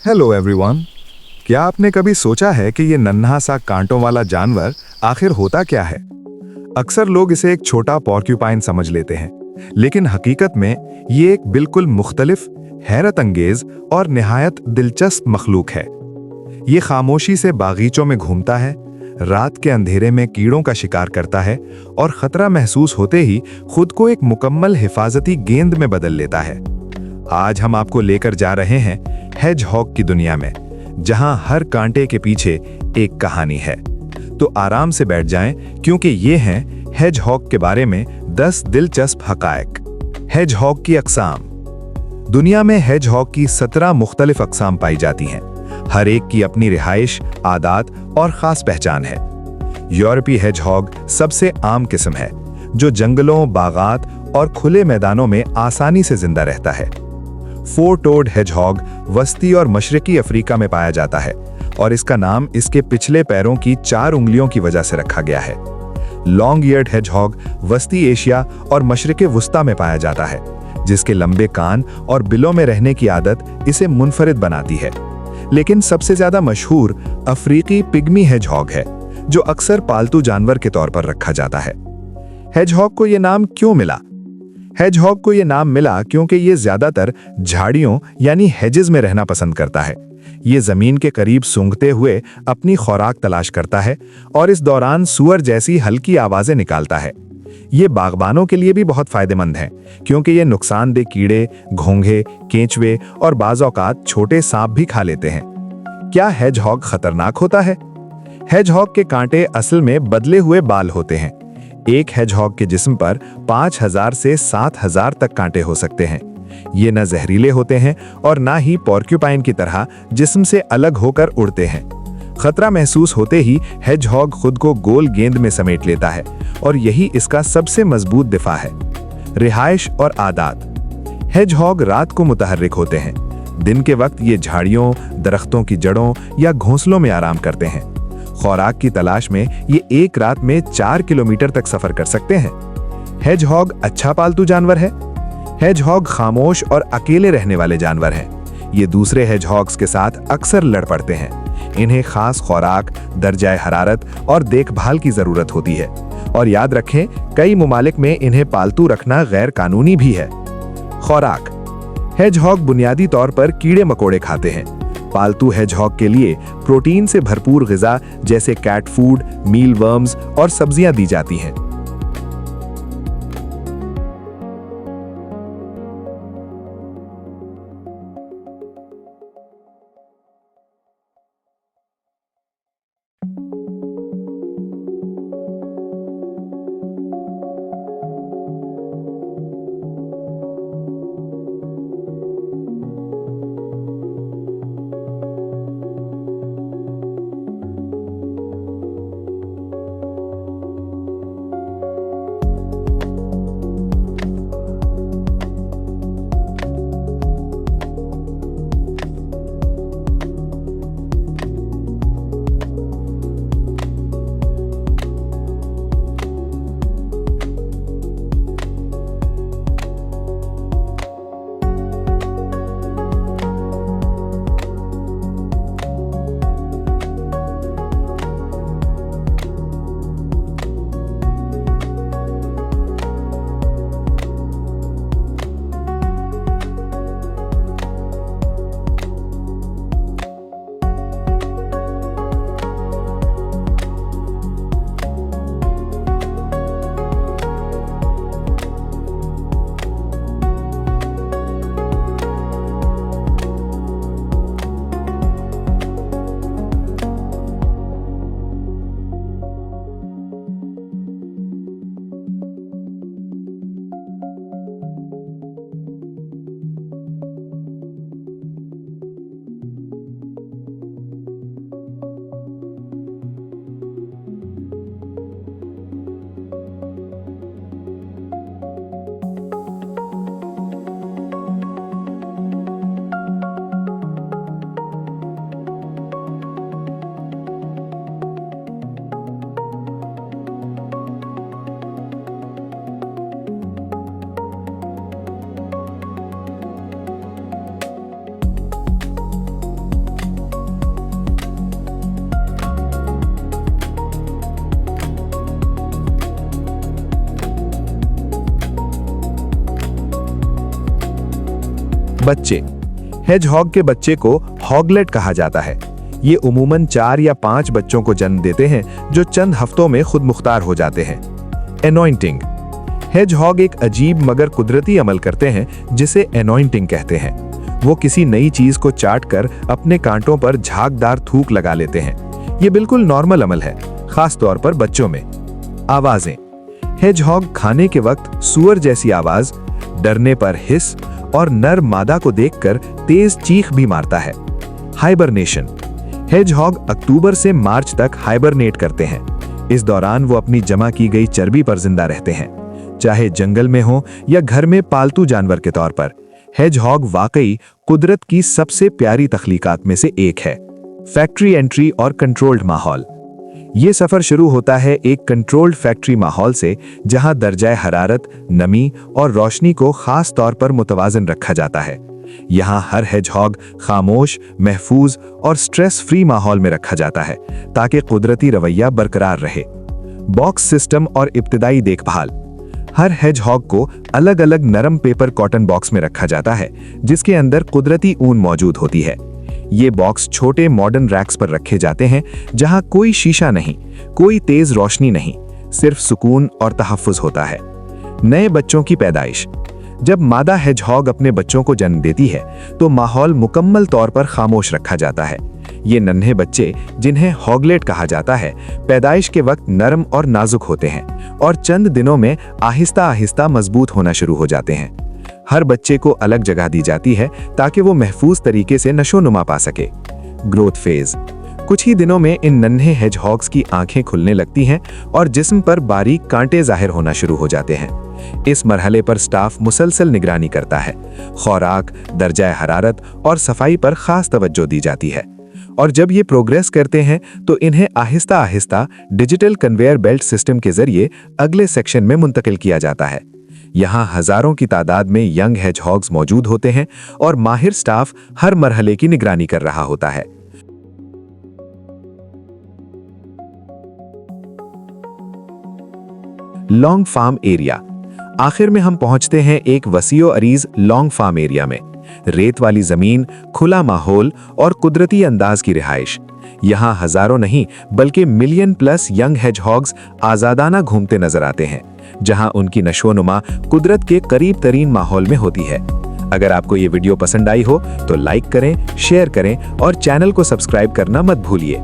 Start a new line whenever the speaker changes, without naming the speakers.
Hello everyone. क्या आपने कभी सोचा है कि ये नन्हा सा कांटों वाला जानवर आखिर होता क्या है? अक्सर लोग इसे एक छोटा पॉर्क्यूपाइन समझ लेते हैं, लेकिन हकीकत में ये एक बिल्कुल मुख्तलिफ, हैरत अंगेज और निहायत दिलचस्प मखलूक है। ये खामोशी से बागीचों में घूमता है, रात के अंधेरे में कीड़ों का शिकार करता है और खतरा महसूस होते ही खुद को एक मुकम्मल हिफाजती गेंद में बदल लेता है। आज हम आपको लेकर जा रहे हैं हेजहॉग की दुनिया में, जहां हर कांटे के पीछे एक कहानी है। तो आराम से बैठ जाएं, क्योंकि ये हैं हेजहॉग के बारे में 10 दिलचस्प हकायक। हेजहॉग की अक़साम। दुनिया में हेजहॉग की 17 मुख्तलिफ अक़साम पाई जाती हैं। हर एक की अपनी रिहाइश, आदात और ख़ास पहचान है। यूरोपीय हेजहॉग सबसे आम किस्म है, जो जंगलों, बागात और खुले मैदानों में आसानी से जिंदा रहता है। फोर टोड हेजहॉग वस्ती और मशरकी अफ्रीका में पाया जाता है और इसका नाम इसके पिछले पैरों की 4 उंगलियों की वजह से रखा गया है। लॉन्ग ईयर्ड हेजहॉग वस्ती एशिया और मशरक़े वुस्ता में पाया जाता है, जिसके लंबे कान और बिलों में रहने की आदत इसे मुनफरिद बनाती है। लेकिन सबसे ज्यादा मशहूर अफ्रीकी पिग्मी हेजहॉग है, जो अक्सर पालतू जानवर के तौर पर रखा जाता है। हेजहॉग को यह नाम क्यों मिला? हेजहॉग को यह नाम मिला क्योंकि ये ज्यादातर झाड़ियों यानी हेजेस में रहना पसंद करता है। ये जमीन के करीब सूंघते हुए अपनी खुराक तलाश करता है और इस दौरान सुअर जैसी हल्की आवाजें निकालता है। ये बागबानों के लिए भी बहुत फायदेमंद है, क्योंकि ये नुकसानदेह कीड़े, घोंघे, केंचुए और बाज़ औक़ात छोटे सांप भी खा लेते हैं। क्या हेजहॉग खतरनाक होता है? हेजहॉग के कांटे असल में बदले हुए बाल होते हैं। एक हेजहॉग के जिस्म पर 5000 से 7000 तक कांटे हो सकते हैं। ये न जहरीले होते हैं और ना ही पॉर्क्यूपाइन की तरह जिस्म से अलग होकर उड़ते हैं। खतरा महसूस होते ही हेजहॉग खुद को गोल गेंद में समेट लेता है और यही इसका सबसे मजबूत दिफा है। रिहाइश और आदात। हेजहॉग रात को मुतहर्रिक होते हैं। दिन के वक्त ये झाड़ियों, दरख्तों की जड़ों या घोंसलों में आराम करते हैं। खुराक की तलाश में ये एक रात में 4 किलोमीटर तक सफर कर सकते हैं। हेजहॉग अच्छा पालतू जानवर है। हेजहॉग खामोश और अकेले रहने वाले जानवर हैं। ये दूसरे हेजहॉग्स के साथ अक्सर लड़ पड़ते हैं। इन्हें खास खुराक, दर्जाए हरारत और देखभाल की जरूरत होती है। और याद रखें, कई मुमालिक में इन्हें पालतू रखना गैर कानूनी भी है। खुराक। हेजहॉग बुनियादी तौर पर कीड़े मकोड़े खाते हैं। पालतू हेजहॉग के लिए प्रोटीन से भरपूर ग़िज़ा जैसे कैट फूड, मील वर्म्स और सब्जियां दी जाती हैं। बच्चे। हेजहॉग के बच्चे को हॉगलेट कहा जाता है। ये उमूमन 4 या 5 बच्चों को जन्म देते हैं जो चंद हफ्तों में खुद मुख्तार हो जाते हैं। एनॉइंटिंग। हेजहॉग एक अजीब मगर कुदरती अमल करते हैं जिसे एनॉइंटिंग कहते हैं। वो किसी नई चीज को चाटकर अपने कांटों पर झागदार थूक लगा लेते हैं। ये बिल्कुल नॉर्मल अमल है, खास तौर पर बच्चों में। आवाजें। हेजहॉग खाने के वक्त सूअर जैसी आवाज, डरने पर हिस और नर मादा को देखकर तेज चीख भी मारता है। हाइबरनेशन। हेजहॉग अक्टूबर से मार्च तक हाइबरनेट करते हैं। इस दौरान वो अपनी जमा की गई चर्बी पर जिंदा रहते हैं, चाहे जंगल में हो या घर में पालतू जानवर के तौर पर। हेजहॉग वाकई कुदरत की सबसे प्यारी तख्लीकात में से एक है। फैक्ट्री एंट्री और कंट्रोल्ड माहौल। ये सफर शुरू होता है एक कंट्रोल्ड फैक्ट्री माहौल से, जहां दर्जाए हरारत, नमी और रोशनी को खास तौर पर मुतवाजन रखा जाता है। यहाँ हर हेजहॉग खामोश, महफूज और स्ट्रेस फ्री माहौल में रखा जाता है ताकि कुदरती रवैया बरकरार रहे। बॉक्स सिस्टम और इब्तिदाई देखभाल। हर हेजहॉग को अलग अलग नरम पेपर कॉटन बॉक्स में रखा जाता है जिसके अंदर कुदरती ऊन मौजूद होती है। ये बॉक्स छोटे मॉडर्न रैक्स पर रखे जाते हैं जहां कोई शीशा नहीं, कोई तेज रोशनी नहीं, सिर्फ सुकून और तहफ्फुज होता है। नए बच्चों की पैदाइश। जब मादा हेजहॉग अपने बच्चों को जन्म देती है तो माहौल मुकम्मल तौर पर खामोश रखा जाता है। ये नन्हे बच्चे, जिन्हें हॉगलेट कहा जाता है, पैदाइश के वक्त नरम और नाजुक होते हैं और चंद दिनों में आहिस्ता आहिस्ता मजबूत होना शुरू हो जाते हैं। हर बच्चे को अलग जगह दी जाती है ताकि वो महफूज तरीके से नशोनुमा पा सके। Growth phase. कुछ ही दिनों में इन नन्हे हेजहॉग्स की आंखें खुलने लगती हैं और जिस्म पर बारीक कांटे जाहिर होना शुरू हो जाते हैं। इस मरहले पर स्टाफ मुसलसल निगरानी करता है। खुराक, दर्जाए हरारत और सफाई पर खास तवज्जो दी जाती है। और जब ये प्रोग्रेस करते हैं तो इन्हें Aahista Aahista digital conveyor belt system के जरिए अगले सेक्शन में मुंतकिल किया जाता है। यहाँ हजारों की तादाद में यंग हेजहॉग्स मौजूद होते हैं और माहिर स्टाफ हर मरहले की निगरानी कर रहा होता है। Long farm area. आखिर में हम पहुंचते हैं एक वसीओ अरीज लॉन्ग फार्म एरिया में। रेत वाली जमीन, खुला माहौल और कुदरती अंदाज की रिहाइश। यहाँ हजारों नहीं बल्कि मिलियन प्लस यंग हेजहॉग्स आजादाना घूमते नजर आते हैं, जहां उनकी नशोनुमा कुदरत के करीब तरीन माहौल में होती है। अगर आपको ये वीडियो पसंद आई हो तो लाइक करें, शेयर करें और चैनल को सब्सक्राइब करना मत भूलिए।